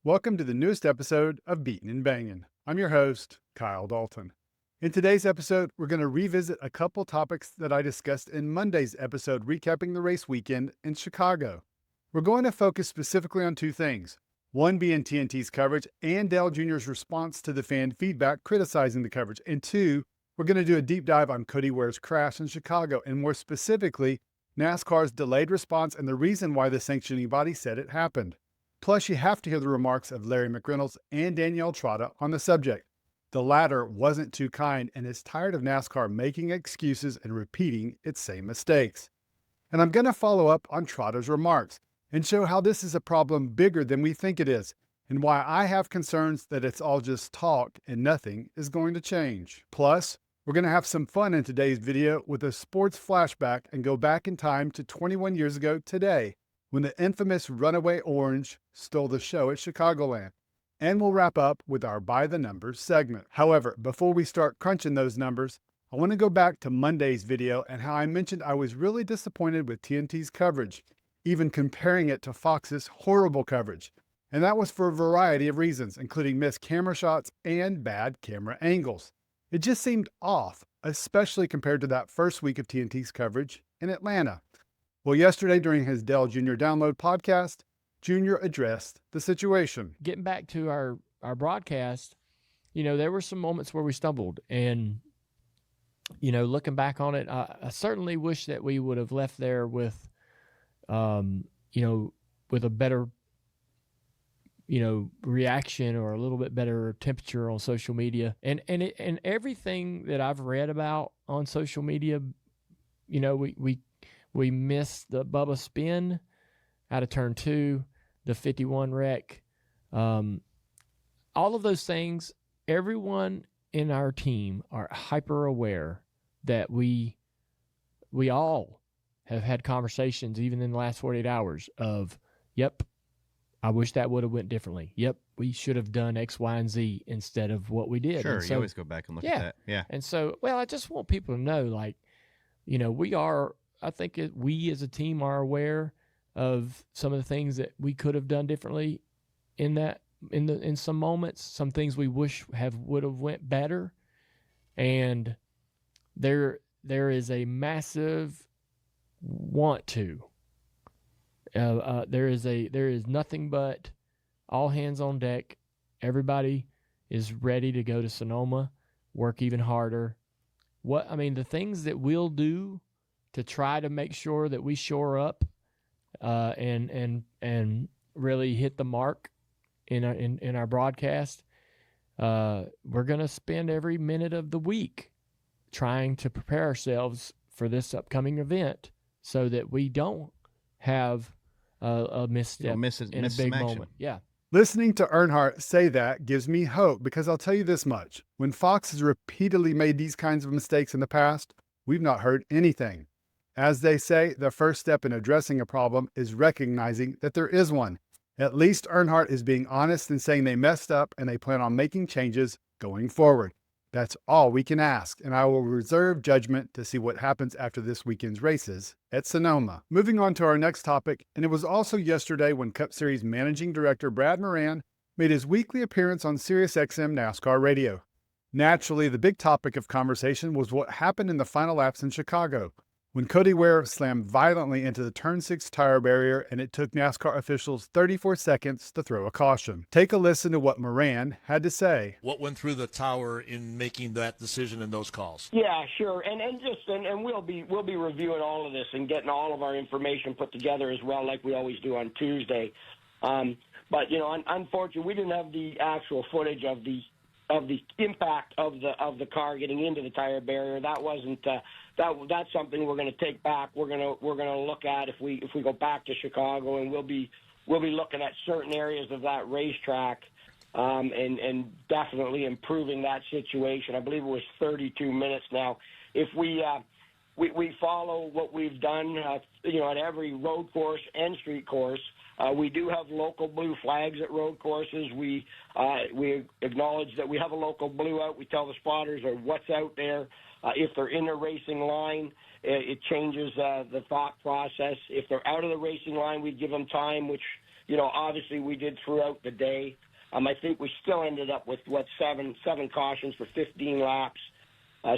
Welcome to the newest episode of Beatin' and Bangin'. I'm your host, Kyle Dalton. In today's episode, we're going to revisit a couple topics that I discussed in Monday's episode recapping the race weekend in Chicago. We're going to focus specifically on two things. One being TNT's coverage and Dale Jr.'s response to the fan feedback criticizing the coverage. And two, we're going to do a deep dive on Cody Ware's crash in Chicago, and more specifically, NASCAR's delayed response and the reason why the sanctioning body said it happened. Plus, you have to hear the remarks of Larry McReynolds and Danielle Trotta on the subject. The latter wasn't too kind and is tired of NASCAR making excuses and repeating its same mistakes. And I'm going to follow up on Trotta's remarks and show how this is a problem bigger than we think it is, and why I have concerns that it's all just talk and nothing is going to change. Plus, we're going to have some fun in today's video with a sports flashback and go back in time to 21 years ago today, when the infamous Runaway Orange stole the show at Chicagoland. And we'll wrap up with our By the Numbers segment. However, before we start crunching those numbers, I want to go back to Monday's video and how I mentioned I was really disappointed with TNT's coverage, even comparing it to Fox's horrible coverage. And that was for a variety of reasons, including missed camera shots and bad camera angles. It just seemed off, especially compared to that first week of TNT's coverage in Atlanta. Well, yesterday during his Dale Jr. Download podcast, Jr. addressed the situation. Getting back to our broadcast, there were some moments where we stumbled. And, looking back on it, I certainly wish that we would have left there with, with a better, reaction or a little bit better temperature on social media. And everything that I've read about on social media, we missed the Bubba spin out of turn 2, the 51 wreck. All of those things, everyone in our team are hyper aware that we all have had conversations, even in the last 48 hours, of, yep, I wish that would have went differently. Yep, we should have done X, Y, and Z instead of what we did. Sure, so, you always go back and look at that. Yeah. And so, I just want people to know, I think we as a team are aware of some of the things that we could have done differently in some moments, some things we wish would have went better. And there is a massive want to. There is nothing but all hands on deck. Everybody is ready to go to Sonoma, work even harder. The things that we'll do to try to make sure that we shore up and really hit the mark in our broadcast. We're going to spend every minute of the week trying to prepare ourselves for this upcoming event so that we don't have a misstep in a big moment. Yeah. Listening to Earnhardt say that gives me hope, because I'll tell you this much. When Fox has repeatedly made these kinds of mistakes in the past, we've not heard anything. As they say, the first step in addressing a problem is recognizing that there is one. At least Earnhardt is being honest and saying they messed up and they plan on making changes going forward. That's all we can ask, and I will reserve judgment to see what happens after this weekend's races at Sonoma. Moving on to our next topic, and it was also yesterday when Cup Series Managing Director Brad Moran made his weekly appearance on SiriusXM NASCAR Radio. Naturally, the big topic of conversation was what happened in the final laps in Chicago, when Cody Ware slammed violently into the Turn 6 tire barrier and it took NASCAR officials 34 seconds to throw a caution. Take a listen to what Moran had to say. What went through the tower in making that decision and those calls? Yeah, sure. And we'll be reviewing all of this and getting all of our information put together as well, like we always do on Tuesday. But unfortunately, we didn't have the actual footage of the impact of the car getting into the tire barrier. That wasn't that's something we're going to take back. We're going to look at if we go back to Chicago, and we'll be looking at certain areas of that racetrack and definitely improving that situation. I believe it was 32 minutes now. If we follow what we've done, at every road course and street course. We do have local blue flags at road courses. We acknowledge that we have a local blue out. We tell the spotters what's out there. If they're in the racing line, it changes the thought process. If they're out of the racing line, we give them time, which obviously we did throughout the day. I think we still ended up with, seven cautions for 15 laps.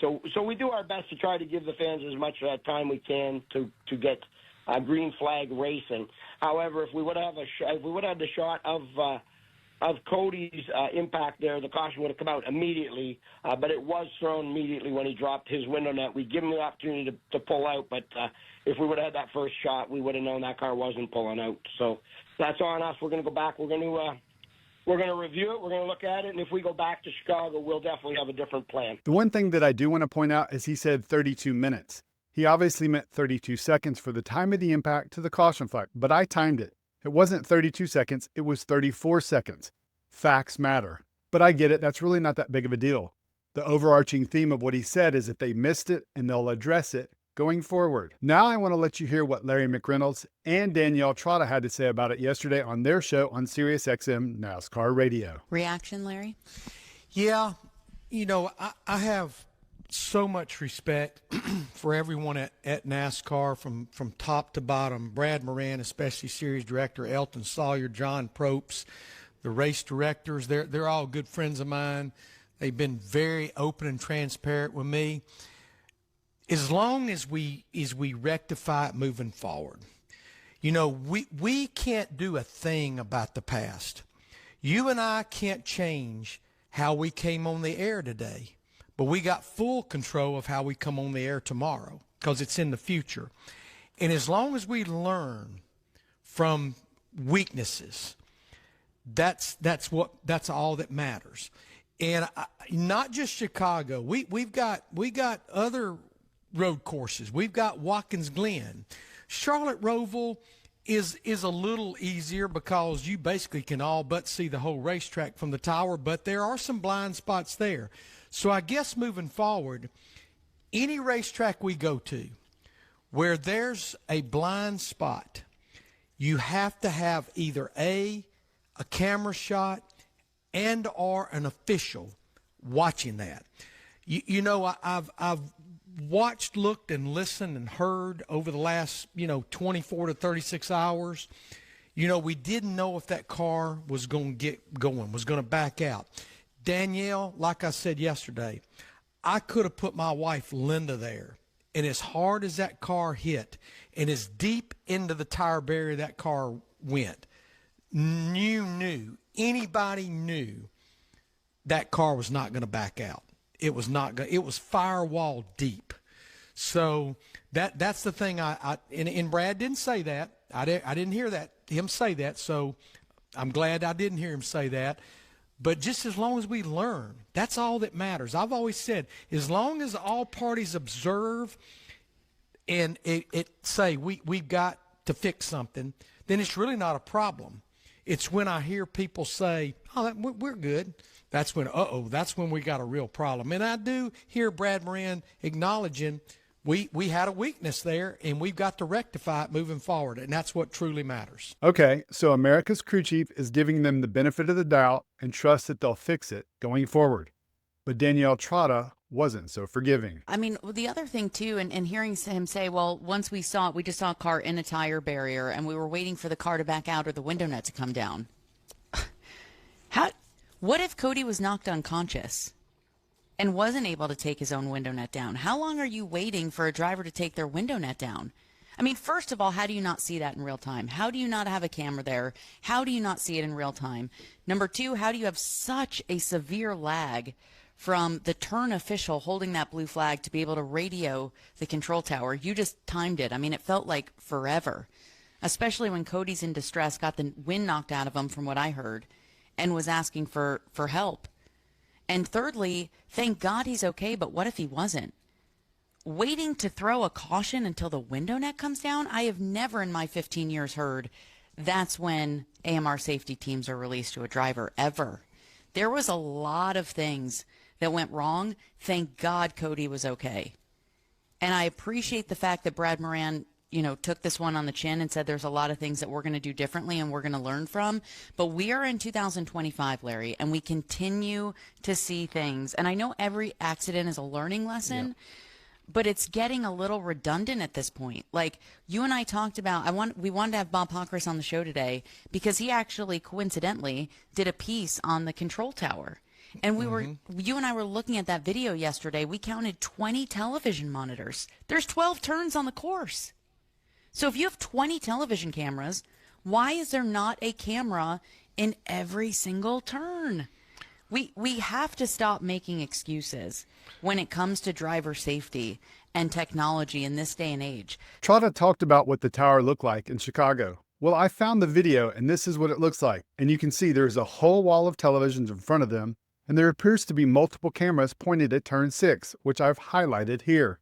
So we do our best to try to give the fans as much time we can to get green flag racing. However, if we would have had the shot of Cody's impact there, the caution would have come out immediately, but it was thrown immediately when he dropped his window net. We give him the opportunity to pull out, but if we would have had that first shot, we would have known that car wasn't pulling out. So that's on us. We're going to go back. We're going to review it. We're going to look at it, and if we go back to Chicago, we'll definitely have a different plan. The one thing that I do want to point out is he said 32 minutes. He obviously meant 32 seconds for the time of the impact to the caution flag, but I timed it. It wasn't 32 seconds, it was 34 seconds. Facts matter. But I get it, that's really not that big of a deal. The overarching theme of what he said is that they missed it and they'll address it going forward. Now I want to let you hear what Larry McReynolds and Danielle Trotta had to say about it yesterday on their show on SiriusXM NASCAR Radio. Reaction, Larry? Yeah, I have so much respect for everyone at NASCAR from top to bottom. Brad Moran, especially series director, Elton Sawyer, John Probst, the race directors, they're all good friends of mine. They've been very open and transparent with me. As long as we rectify it moving forward, we can't do a thing about the past. You and I can't change how we came on the air today, but we got full control of how we come on the air tomorrow because it's in the future. And as long as we learn from weaknesses, that's all that matters. And not just Chicago. We got other road courses. We've got Watkins Glen. Charlotte Roval is a little easier because you basically can all but see the whole racetrack from the tower, but there are some blind spots there. So I guess moving forward, any racetrack we go to where there's a blind spot, you have to have either a camera shot and or an official watching that. I've watched, looked, and listened and heard over the last, 24 to 36 hours. We didn't know if that car was going to get going, was going to back out. Danielle, like I said yesterday, I could have put my wife Linda there, and as hard as that car hit and as deep into the tire barrier that car went, anybody knew that car was not going to back out. It was not going. It was firewall deep. So that's the thing. And Brad didn't say that. I didn't hear him say that. So I'm glad I didn't hear him say that. But just as long as we learn, that's all that matters. I've always said, as long as all parties observe and it say we've got to fix something, then it's really not a problem. It's when I hear people say, "Oh, we're good." That's when, that's when we got a real problem. And I do hear Brad Moran acknowledging we had a weakness there, and we've got to rectify it moving forward, and that's what truly matters. Okay, so America's crew chief is giving them the benefit of the doubt and trust that they'll fix it going forward. But Danielle Trotta wasn't so forgiving. I mean, the other thing, too, and hearing him say, well, once we just saw a car in a tire barrier, and we were waiting for the car to back out or the window net to come down. What if Cody was knocked unconscious and wasn't able to take his own window net down? How long are you waiting for a driver to take their window net down? I mean, first of all, how do you not see that in real time? How do you not have a camera there? How do you not see it in real time? Number two, how do you have such a severe lag from the turn official holding that blue flag to be able to radio the control tower? You just timed it. I mean, it felt like forever, especially when Cody's in distress, got the wind knocked out of him from what I heard, and was asking for help. And thirdly, thank God he's okay, but what if he wasn't? Waiting to throw a caution until the window net comes down? I have never in my 15 years heard that's when AMR safety teams are released to a driver, ever. There was a lot of things that went wrong. Thank God Cody was okay. And I appreciate the fact that Brad Moran took this one on the chin and said there's a lot of things that we're going to do differently and we're going to learn from. But we are in 2025, Larry, and we continue to see things. And I know every accident is a learning lesson, but it's getting a little redundant at this point. Like you and I talked about, we wanted to have Bob Pockris on the show today because he actually coincidentally did a piece on the control tower. And you and I were looking at that video yesterday. We counted 20 television monitors. There's 12 turns on the course. So if you have 20 television cameras, why is there not a camera in every single turn? We have to stop making excuses when it comes to driver safety and technology in this day and age. Trotta talked about what the tower looked like in Chicago. Well, I found the video, and this is what it looks like. And you can see there's a whole wall of televisions in front of them, and there appears to be multiple cameras pointed at turn 6, which I've highlighted here.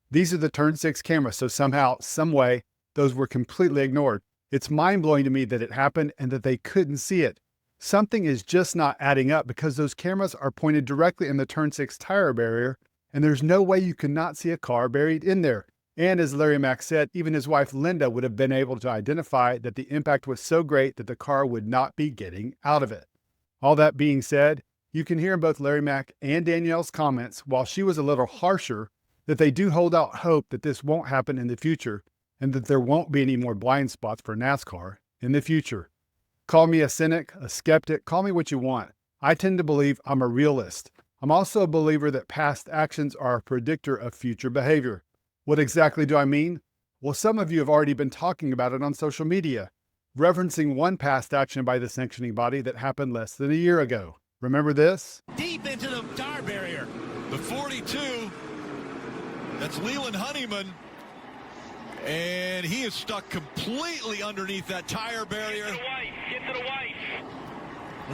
These are the turn 6 cameras, so somehow, some way, those were completely ignored. It's mind-blowing to me that it happened and that they couldn't see it. Something is just not adding up because those cameras are pointed directly in the turn 6 tire barrier, and there's no way you could not see a car buried in there. And as Larry Mack said, even his wife Linda would have been able to identify that the impact was so great that the car would not be getting out of it. All that being said, you can hear in both Larry Mack and Danielle's comments, while she was a little harsher, that they do hold out hope that this won't happen in the future and that there won't be any more blind spots for NASCAR in the future. Call me a cynic, a skeptic, call me what you want. I tend to believe I'm a realist. I'm also a believer that past actions are a predictor of future behavior. What exactly do I mean? Well, some of you have already been talking about it on social media, referencing one past action by the sanctioning body that happened less than a year ago. Remember this? Deep into the tire barrier. The 42, that's Leland Honeyman. And he is stuck completely underneath that tire barrier. Get to the white.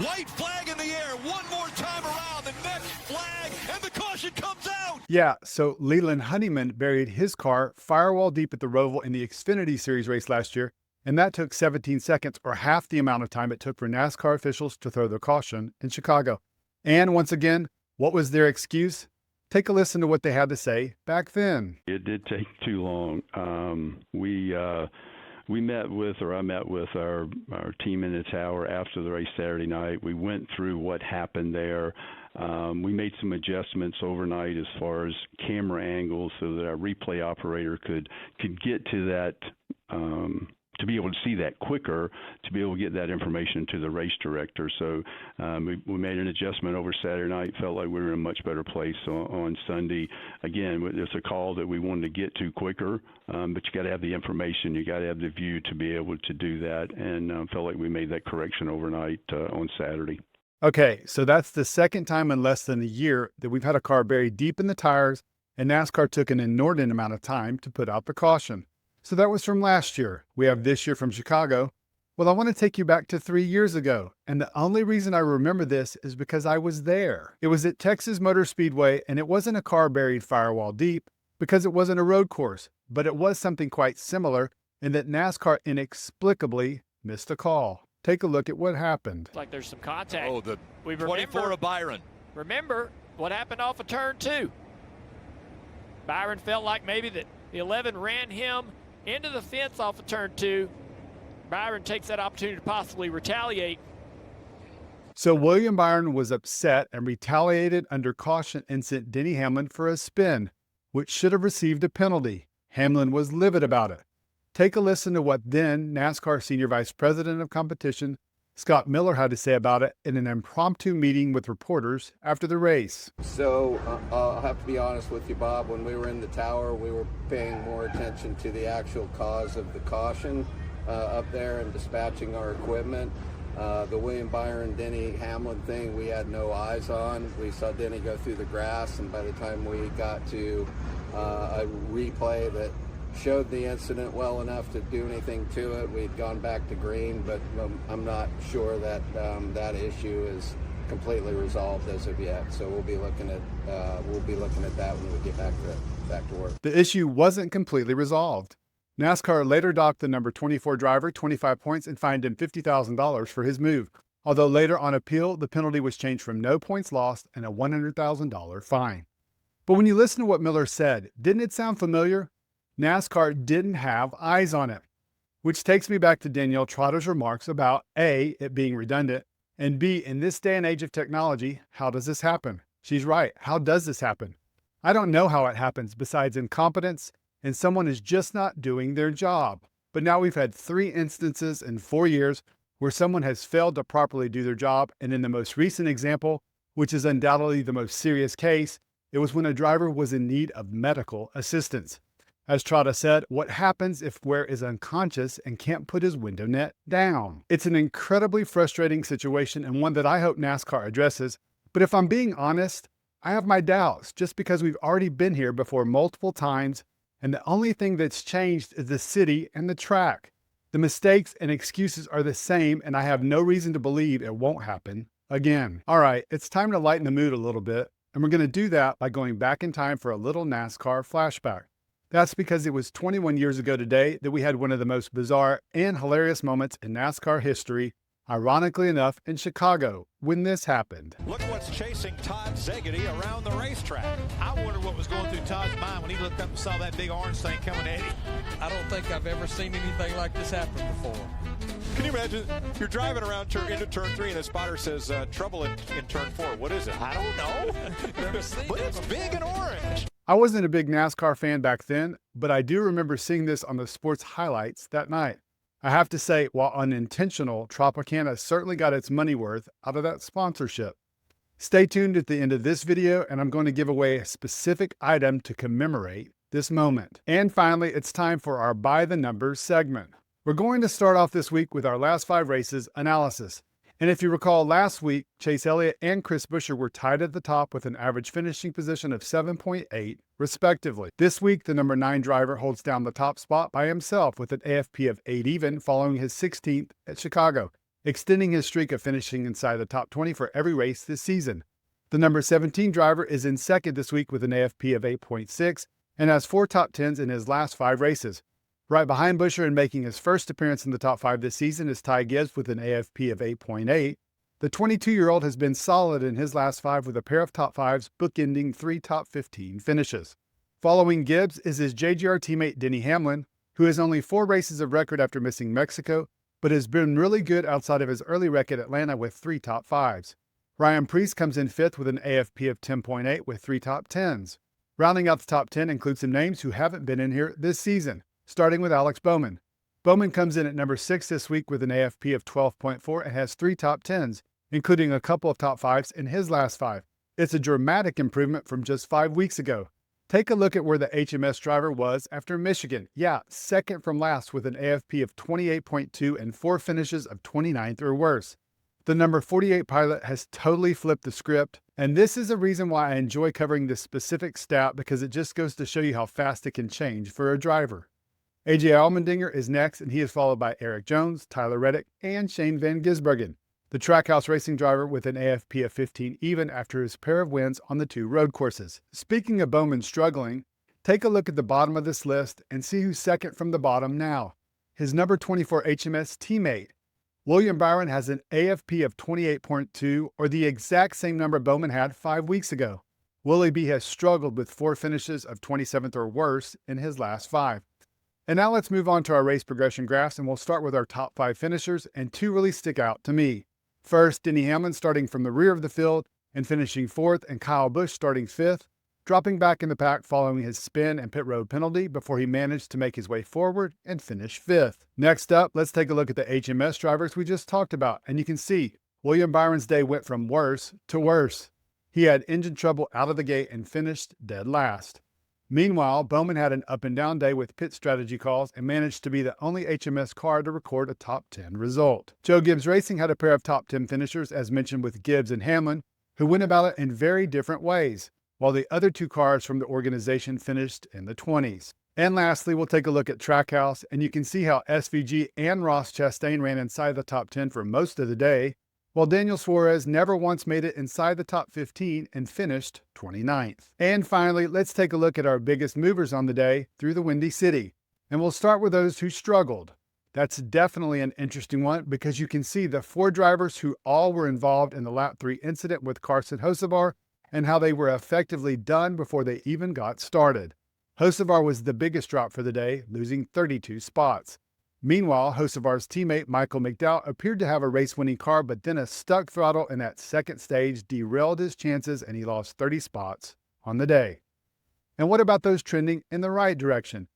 White flag in the air. One more time around. The next flag. And the caution comes out. Yeah, so Leland Honeyman buried his car firewall deep at the Roval in the Xfinity Series race last year. And that took 17 seconds, or half the amount of time it took for NASCAR officials to throw their caution in Chicago. And once again, what was their excuse? Take a listen to what they had to say back then. It did take too long. I met with our team in the tower after the race Saturday night. We went through what happened there. We made some adjustments overnight as far as camera angles so that our replay operator could get to that, to be able to see that quicker, to be able to get that information to the race director. So we made an adjustment over Saturday night, felt like we were in a much better place on Sunday. Again, it's a call that we wanted to get to quicker, but you got to have the information, you got to have the view to be able to do that, and felt like we made that correction overnight on Saturday. Okay, so that's the second time in less than a year that we've had a car buried deep in the tires, and NASCAR took an inordinate amount of time to put out the caution. So that was from last year. We have this year from Chicago. Well, I want to take you back to 3 years ago. And the only reason I remember this is because I was there. It was at Texas Motor Speedway, and it wasn't a car buried firewall deep because it wasn't a road course, but it was something quite similar in that NASCAR inexplicably missed a call. Take a look at what happened. Like there's some contact. Oh, the We 24 of Byron. Remember what happened off of turn 2. Byron felt like maybe that the 11 ran him into the fence off of turn 2. Byron takes that opportunity to possibly retaliate. So William Byron was upset and retaliated under caution and sent Denny Hamlin for a spin, which should have received a penalty. Hamlin was livid about it. Take a listen to what then NASCAR Senior Vice President of Competition Scott Miller had to say about it in an impromptu meeting with reporters after the race. So I'll have to be honest with you, Bob. When we were in the tower, we were paying more attention to the actual cause of the caution up there and dispatching our equipment. The William Byron, Denny Hamlin thing, we had no eyes on. We saw Denny go through the grass, and by the time we got to a replay that showed the incident well enough to do anything to it, we'd gone back to green, but I'm not sure that that issue is completely resolved as of yet. So we'll be looking at that when we get back to work. The issue wasn't completely resolved. NASCAR later docked the number 24 driver 25 points and fined him $50,000 for his move. Although later on appeal, the penalty was changed from no points lost and a $100,000 fine. But when you listen to what Miller said, didn't it sound familiar? NASCAR didn't have eyes on it, which takes me back to Danielle Trotta's remarks about A, it being redundant, and B, in this day and age of technology, how does this happen? She's right. How does this happen? I don't know how it happens besides incompetence and someone is just not doing their job. But now we've had 3 instances in 4 years where someone has failed to properly do their job, and in the most recent example, which is undoubtedly the most serious case, it was when a driver was in need of medical assistance. As Trotta said, what happens if Ware is unconscious and can't put his window net down? It's an incredibly frustrating situation and one that I hope NASCAR addresses, but if I'm being honest, I have my doubts just because we've already been here before multiple times, and the only thing that's changed is the city and the track. The mistakes and excuses are the same, and I have no reason to believe it won't happen again. All right, it's time to lighten the mood a little bit, and we're going to do that by going back in time for a little NASCAR flashback. That's because it was 21 years ago today that we had one of the most bizarre and hilarious moments in NASCAR history, ironically enough, in Chicago, when this happened. Look what's chasing Todd Szegedy around the racetrack. I wonder what was going through Todd's mind when he looked up and saw that big orange thing coming at him. I don't think I've ever seen anything like this happen before. Can you imagine? You're driving around into turn 3 and the spotter says, trouble in turn 4. What is it? I don't know. But it's big and orange. I wasn't a big NASCAR fan back then, but I do remember seeing this on the sports highlights that night. I have to say, while unintentional, Tropicana certainly got its money worth out of that sponsorship. Stay tuned at the end of this video, and I'm going to give away a specific item to commemorate this moment. And finally, it's time for our By the Numbers segment. We're going to start off this week with our last 5 races analysis. And if you recall last week, Chase Elliott and Chris Buescher were tied at the top with an average finishing position of 7.8, respectively. This week, the number 9 driver holds down the top spot by himself with an AFP of 8 even following his 16th at Chicago, extending his streak of finishing inside the top 20 for every race this season. The number 17 driver is in second this week with an AFP of 8.6 and has 4 top 10s in his last 5 races. Right behind Buescher and making his first appearance in the top 5 this season is Ty Gibbs with an AFP of 8.8. The 22-year-old has been solid in his last 5 with a pair of top 5s, bookending 3 top 15 finishes. Following Gibbs is his JGR teammate Denny Hamlin, who has only 4 races of record after missing Mexico, but has been really good outside of his early wreck at Atlanta with 3 top 5s. Ryan Preece comes in 5th with an AFP of 10.8 with 3 top 10s. Rounding out the top 10 includes some names who haven't been in here this season, starting with Alex Bowman. Bowman comes in at number 6 this week with an AFP of 12.4 and has 3 top 10s, including a couple of top 5s in his last 5. It's a dramatic improvement from just 5 weeks ago. Take a look at where the HMS driver was after Michigan. Yeah, second from last with an AFP of 28.2 and 4 finishes of 29th or worse. The number 48 pilot has totally flipped the script, and this is a reason why I enjoy covering this specific stat because it just goes to show you how fast it can change for a driver. AJ Allmendinger is next, and he is followed by Eric Jones, Tyler Reddick, and Shane Van Gisbergen, the Trackhouse Racing driver with an AFP of 15 even after his pair of wins on the 2 road courses. Speaking of Bowman struggling, take a look at the bottom of this list and see who's second from the bottom now. His number 24 HMS teammate, William Byron, has an AFP of 28.2, or the exact same number Bowman had 5 weeks ago. Willie B has struggled with 4 finishes of 27th or worse in his last 5. And now let's move on to our race progression graphs, and we'll start with our top 5 finishers, and 2 really stick out to me. First, Denny Hamlin starting from the rear of the field and finishing 4th, and Kyle Busch starting 5th, dropping back in the pack following his spin and pit road penalty before he managed to make his way forward and finish 5th. Next up, let's take a look at the HMS drivers we just talked about, and you can see William Byron's day went from worse to worse. He had engine trouble out of the gate and finished dead last. Meanwhile, Bowman had an up and down day with pit strategy calls and managed to be the only HMS car to record a top 10 result. Joe Gibbs Racing had a pair of top 10 finishers, as mentioned, with Gibbs and Hamlin, who went about it in very different ways, while the other 2 cars from the organization finished in the 20s. And lastly, we'll take a look at Trackhouse, and you can see how SVG and Ross Chastain ran inside the top 10 for most of the day, while Daniel Suarez never once made it inside the top 15 and finished 29th. And finally, let's take a look at our biggest movers on the day through the Windy City. And we'll start with those who struggled. That's definitely an interesting one because you can see the 4 drivers who all were involved in the lap 3 incident with Carson Hocevar and how they were effectively done before they even got started. Hocevar was the biggest drop for the day, losing 32 spots. Meanwhile, Hocevar's teammate Michael McDowell appeared to have a race-winning car, but then a stuck throttle in that second stage derailed his chances and he lost 30 spots on the day. And what about those trending in the right direction?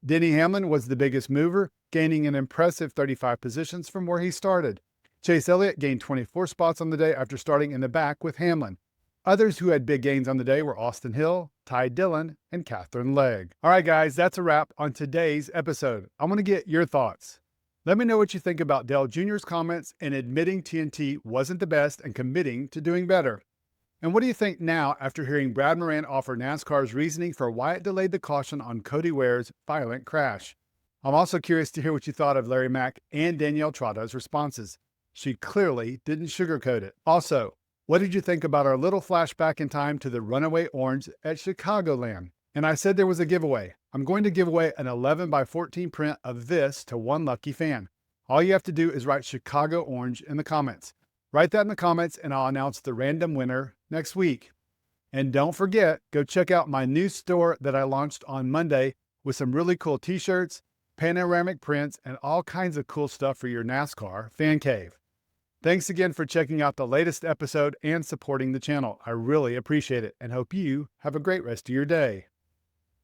Denny Hamlin was the biggest mover, gaining an impressive 35 positions from where he started. Chase Elliott gained 24 spots on the day after starting in the back with Hamlin. Others who had big gains on the day were Austin Hill, Ty Dillon, and Catherine Legg. All right, guys, that's a wrap on today's episode. I want to get your thoughts. Let me know what you think about Dale Jr.'s comments in admitting TNT wasn't the best and committing to doing better. And what do you think now after hearing Brad Moran offer NASCAR's reasoning for why it delayed the caution on Cody Ware's violent crash? I'm also curious to hear what you thought of Larry Mack and Danielle Trotta's responses. She clearly didn't sugarcoat it. Also, what did you think about our little flashback in time to the Runaway Orange at Chicagoland? And I said there was a giveaway. I'm going to give away an 11x14 print of this to one lucky fan. All you have to do is write Chicago Orange in the comments. Write that in the comments and I'll announce the random winner next week. And don't forget, go check out my new store that I launched on Monday with some really cool t-shirts, panoramic prints, and all kinds of cool stuff for your NASCAR fan cave. Thanks again for checking out the latest episode and supporting the channel. I really appreciate it and hope you have a great rest of your day.